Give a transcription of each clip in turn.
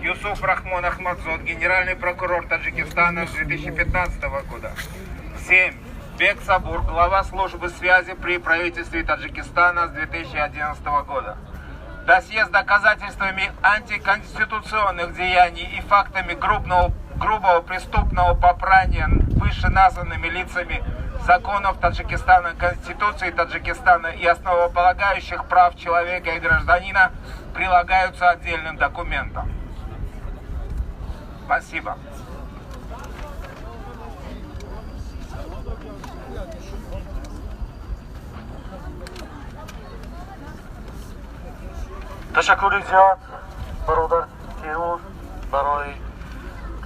Юсуф Рахмон Ахмадзод, генеральный прокурор Таджикистана с 2015 года. 7. Бек Сабур, глава службы связи при правительстве Таджикистана с 2011 года. Досье с доказательствами антиконституционных деяний и фактами грубого преступного попрания вышеназванными лицами законов Таджикистана, Конституции Таджикистана и основополагающих прав человека и гражданина прилагаются отдельным документом. Спасибо. تشکر زیاد برادر کیروز برای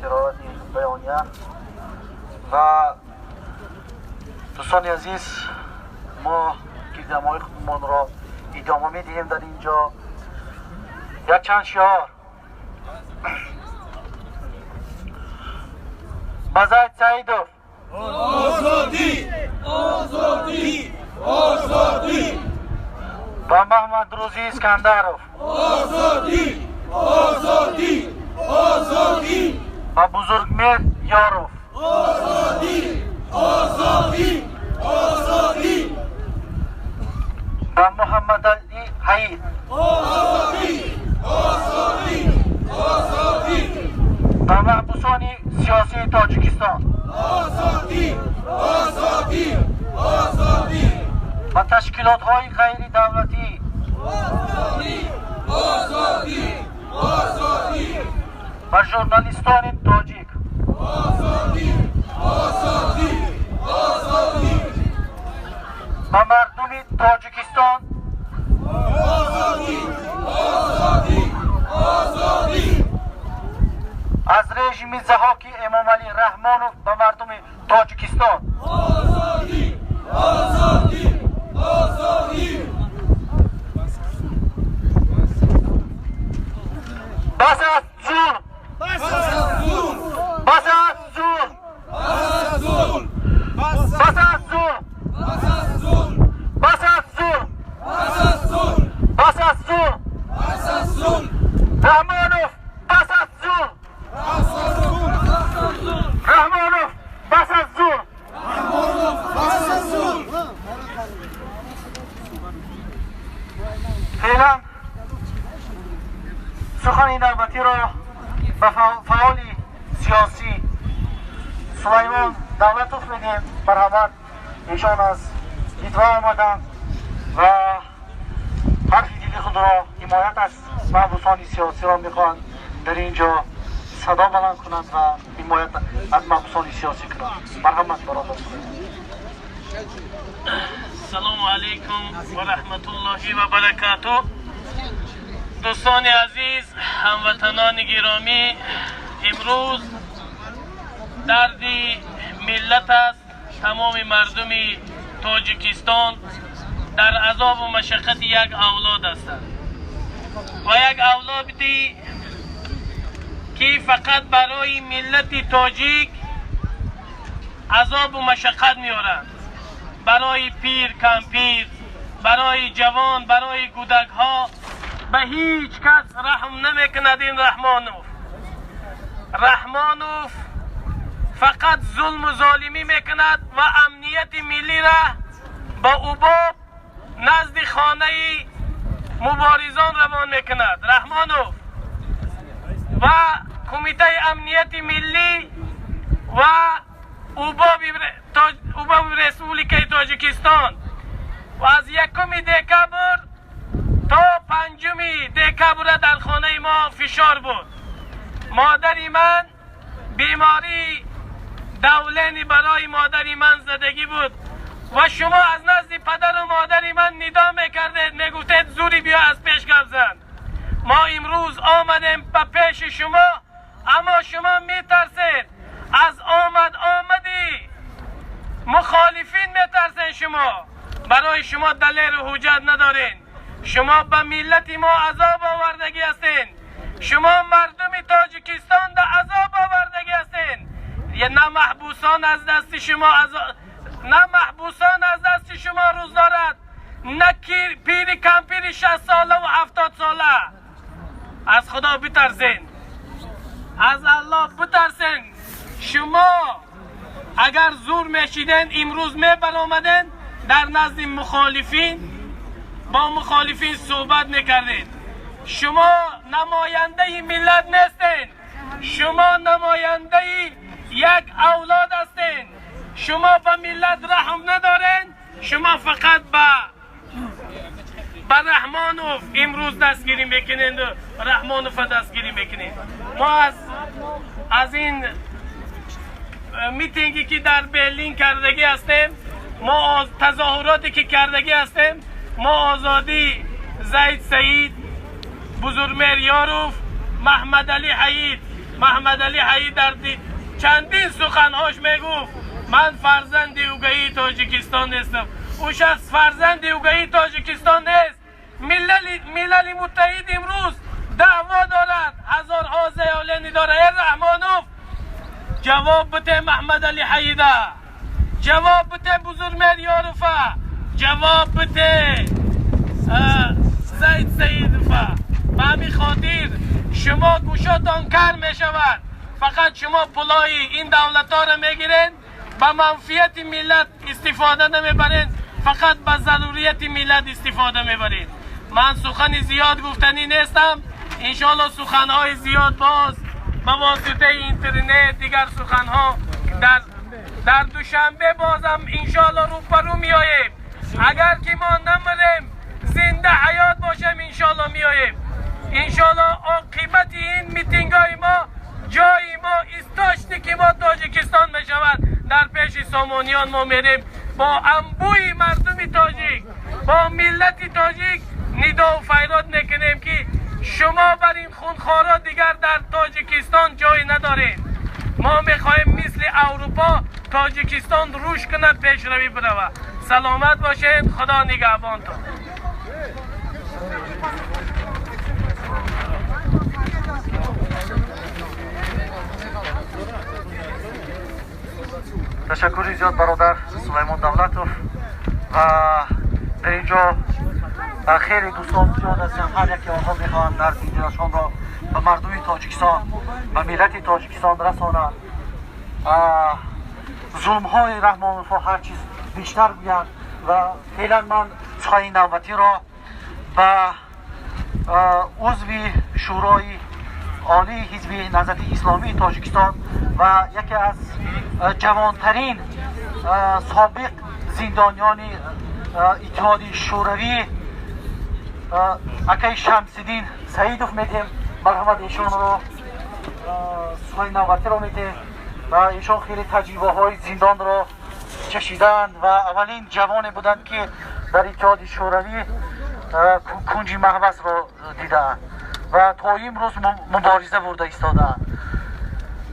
قرائت بیانیه و دوستان عزیز ما گفتگوهای خودمان را ادامه میدهیم. در اینجا یک چند شعار بزاید سعیدوف آزادی آزادی آزادی و محمد روزی اسکندروف آزادی آزادی آزادی و بزرگمیر یاروف آزادی آزادی آزادی و محمد علی حید آزادی آزادی آزادی و محبوسان سیاسی تاجیکستان آزادی آزادی آزادی و تشکیلات های غیر دولتی آزادی آزادی آزادی و ژورنالیستان تاجیک آزادی آزادی آزادی و مردم تاجیکستان آزادی آزادی آزادی از رژیم ضحاک امام علی رحمانوف و مردم تاجیکستان آزادی آزادی آزادی بس از ظلم بس از ظلم بس از ظلم بس از ظلم بس از ظلم بس از ظلم بس از ظلم بس از ظلم بس از ظلم بس از ظلم رحمانوف بس از ظلم بس از ظلم رحمانوف بس از ظلم بس از ظلم فعلا سخن نوبتی را به فعال سیاسی سلیمان دولتوف میدیم. مرحمت، ایشان از لیتوا آمدند و حرف دل خود را حمایت از محبوسان سیاسی را میخواهند در اینجا صدا بلند کنند و حمایت از محبوسان سیاسی کنند. مرحمت برادر سلیمان. سلام علیکم و رحمت الله و برکاته. دوستان عزیز، هموطنان گرامی، امروز دردی ملت است. تمام مردم تاجیکستان در عذاب و مشقت یک اولاد هستند و یک اولادی که فقط برای ملت تاجیک عذاب و مشقت میارند. برای پیر کمپیر، برای جوان، برای کودک ها به هیچ کس رحم نمیکند. این رحمانوف فقط ظلم و ظالمی میکند و امنیت ملی را با اوباب نزد خانه مبارزان روان میکند. رحمانوف و کمیته امنیت ملی و اوباب رسپولیکای تاجیکستان و از 1 دکبر تا 5 دکبر در خانه ما فشار بود. مادر من بیماری دولنی برای مادر من زدگی بود و شما از نزد پدر و مادر من ندا میکردید، میگفتید زوری بیا از پیش گپ زن. ما امروز آمدیم به پیش شما، اما شما میترسید. از آمدی مخالفین میترسین. شما برای شما دلیل و حجت ندارین. شما به ملت ما عذاب آوردگی هستین. شما مردم تاجیکستان در عذاب آوردگی هستین. نه محبوسان از دست شما روز دارد، نه پیر کمپیر 60 ساله و 70 ساله. از خدا بترسین. از الله بترسن. شما اگر زور میشیدن امروز برآمدن در نزد مخالفین با مخالفین صحبت میکردین. شما نماینده ملت نیستین، شما نماینده یک اولاد هستین. شما به ملت رحم ندارین، شما فقط به رحمانوف امروز دستگیری میکنین و رحمانوف دستگیری میکنین. ما از این میتینگی که در برلین کردگی هستیم، ما تظاهراتی که کردگی هستیم، ما آزادی زید سعید، بزرگمهر یاروف، محمد علی حید در چندین سخنهاش میگفت من فرزند اوگهی تاجیکستان نیستم. او شخص فرزند اوگهی تاجیکستان نیست. ملل متحد امروز دعوا دارد، هزارها زیالینی داره. ای رحمانوف جواب بده، محمد علی حیده جواب بده، بزرگمهر یاروفه جواب بده، زید سعیدوفه. به همین خاطر شما گوشاتان کار می شود، فقط شما پلای این دولت ها را میگیرین، به منفیت ملت استفاده نمیبرین، فقط به ضروریت ملت استفاده میبرین. من سخن زیاد گفتنی نیستم، انشالله سخنهای زیاد باز به واسطه اینترنت دیگر سخنها در دوشنبه بازم انشالله رو میاییم. اگر که ما نمریم زنده حیات باشیم انشالله میاییم. انشالله عاقبت این میتینگ های ما جای ما استاشتی که ما تاجیکستان میشود. در پیش سامانیان ما میریم با انبوی مردم تاجیک، با ملت تاجیک ندا و فریاد میکنیم که شما بر این خونخوارا دیگر در تاجیکستان جای ندارین. ما میخوایم مثل اروپا تاجیکستان روش کنه، پیشروی بروه. سلامت باشین، خدا نگهبانتون. تشکری زیاد برادر سلیمان دولتوف و در اینجا خیلی دوستان زیاد هستیم. هر یکی آنها میخواهند در دیدارشان را به مردم تاجیکستان و ملت تاجیکستان رسانند. ظلم های رحمانوف هر چیز بیشتر بیاد و فعلا من سخن نوبتی را به عضو شورای عالی حزب نهضت اسلامی تاجیکستان و یکی از جوانترین سابق زندانیان اتحاد شوروی اکای شمس‌الدین سعیدوف میدیم. مرحمت ایشان رو سخن نوبتی را میدیم و ایشان خیلی تجربه های زندان را چشیدند و اولین جوانی بودند که در اتحاد شوروی کنج محبس را دیدند و تا امروز مبارزه برده ایستادند.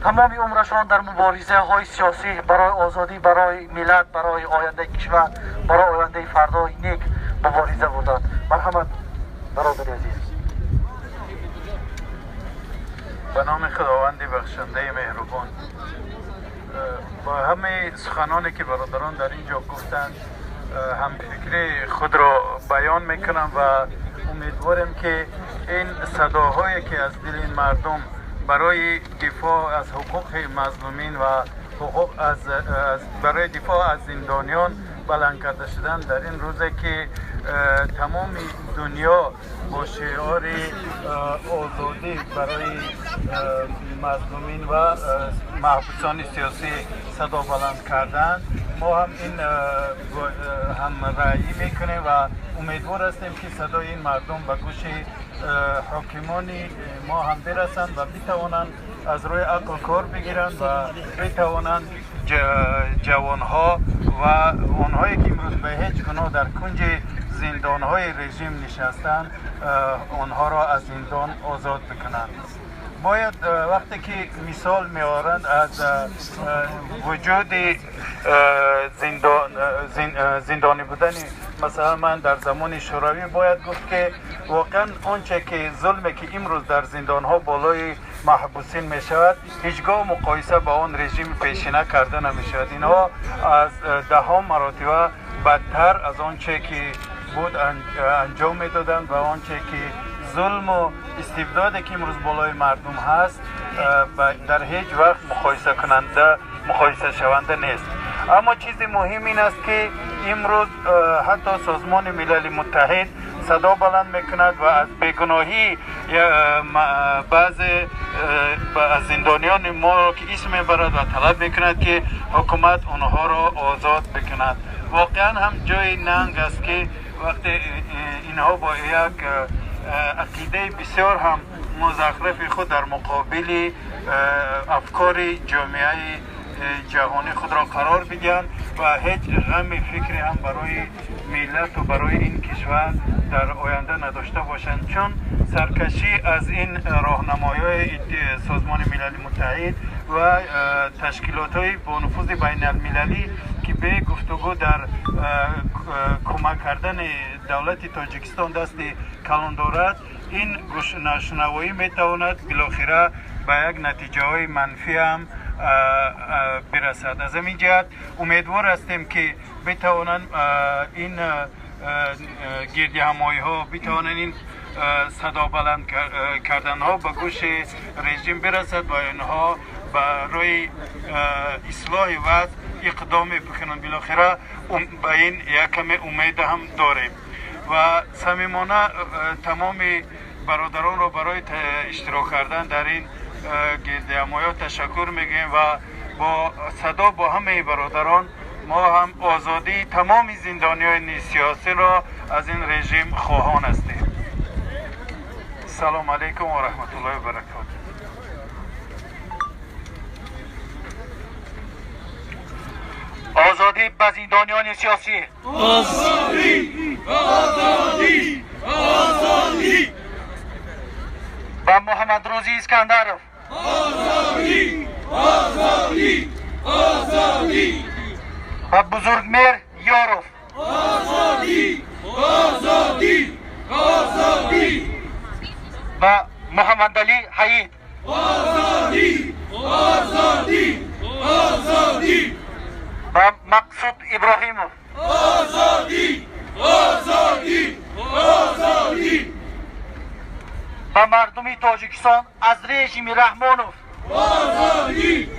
تمام عمرشان در مبارزه های سیاسی برای آزادی، برای ملت، برای آینده کشور، برای آینده فردای نیک مبارزه بردند. مرحمت برادر عزیز. به نام خداوند بخشنده مهربان، با همه سخنانی که برادران در اینجا گفتند هم فکری خود را بیان میکنم و امیدوارم که این صداهایی که از دل این مردم برای دفاع از حقوق مظلومین و حقوق برای دفاع از زندانیان بلند کرده شدن در این روزه که تمام دنیا با شعار آزادی برای مظلومین و محبوسان سیاسی صدا بلند کردن، ما هم این هم رأیی میکنیم و امیدوار هستیم که صدای این مردم به گوش حاکمان ما هم برسند و بتوانند از روی عقل کار بگیرند و بتوانند جوانها و آنهایی که امروز به هیچ گناه در کنج زندانهای رژیم نشستند آنها را از زندان آزاد بکنند. باید وقتی که مثال میارند از وجود زندانی بودن مثلا من در زمان شوروی، باید گفت که واقعا آنچه که ظلمی که امروز در زندان ها بالای محبوسین می شود هیچگاه مقایسه با آن رژیم پیشینه کرده نمی شود. اینها از دهها مراتب بدتر از آنچه که بود انجام می دادند و آنچه که ظلم و استبدادی که امروز بالای مردم هست در هیچ وقت مقایسه شونده نیست. اما چیز مهم این است که امروز حتی سازمان ملل متحد صدا بلند میکند و از بیگناهی بعض از زندانیان ما که اسم میبرد و طلب میکند که حکومت آنها را آزاد بکند. واقعا هم جای ننگ است که وقتی اینها با یک عقیده بسیار هم مزخرف خود در مقابل افکار جامعه جهانی خود را قرار بدهند و هیچ غم فکری هم برای ملت و برای این کشور در آینده نداشته باشند، چون سرکشی از این راهنمایی‌های سازمان ملل متحد و تشکیلات‌های با نفوذ بین المللی که به گفتگو در کمک کردن دولت تاجیکستان دست کلان دارد، این گوش‌نشنوایی میتواند بالاخره به یک نتیجه های منفی هم برسد. از همین جهت امیدوار هستیم که بتوانند این گردی همایی ها بتوانند این صدا بلند کردن ها به گوش رژیم برسد و اینها برای اصلاح وضع اقدام بکنند. بالاخره به این یک کم امید هم داریم و صمیمانه تمام برادران را برای اشتراک کردن در این گرد همایی تشکر میگیم و با صدا با همه برادران ما هم آزادی تمام زندانیان سیاسی را از این رژیم خواهان هستیم. سلام علیکم و رحمت الله و برکاته. آزادی به زندانیان سیاسی. آزادی آزادی آزادی و محمد روزی اسکندرов. آزادی آزادی آزادی و بزرگمیر یاروف. آزادی آزادی آزادی و محمد علی حیید. آزادی آزادی آزادی و مقصود ابراهیمov. آزادی آزادی آزادی و مردم تاجیکستان از رژیم رحمانov. آزادی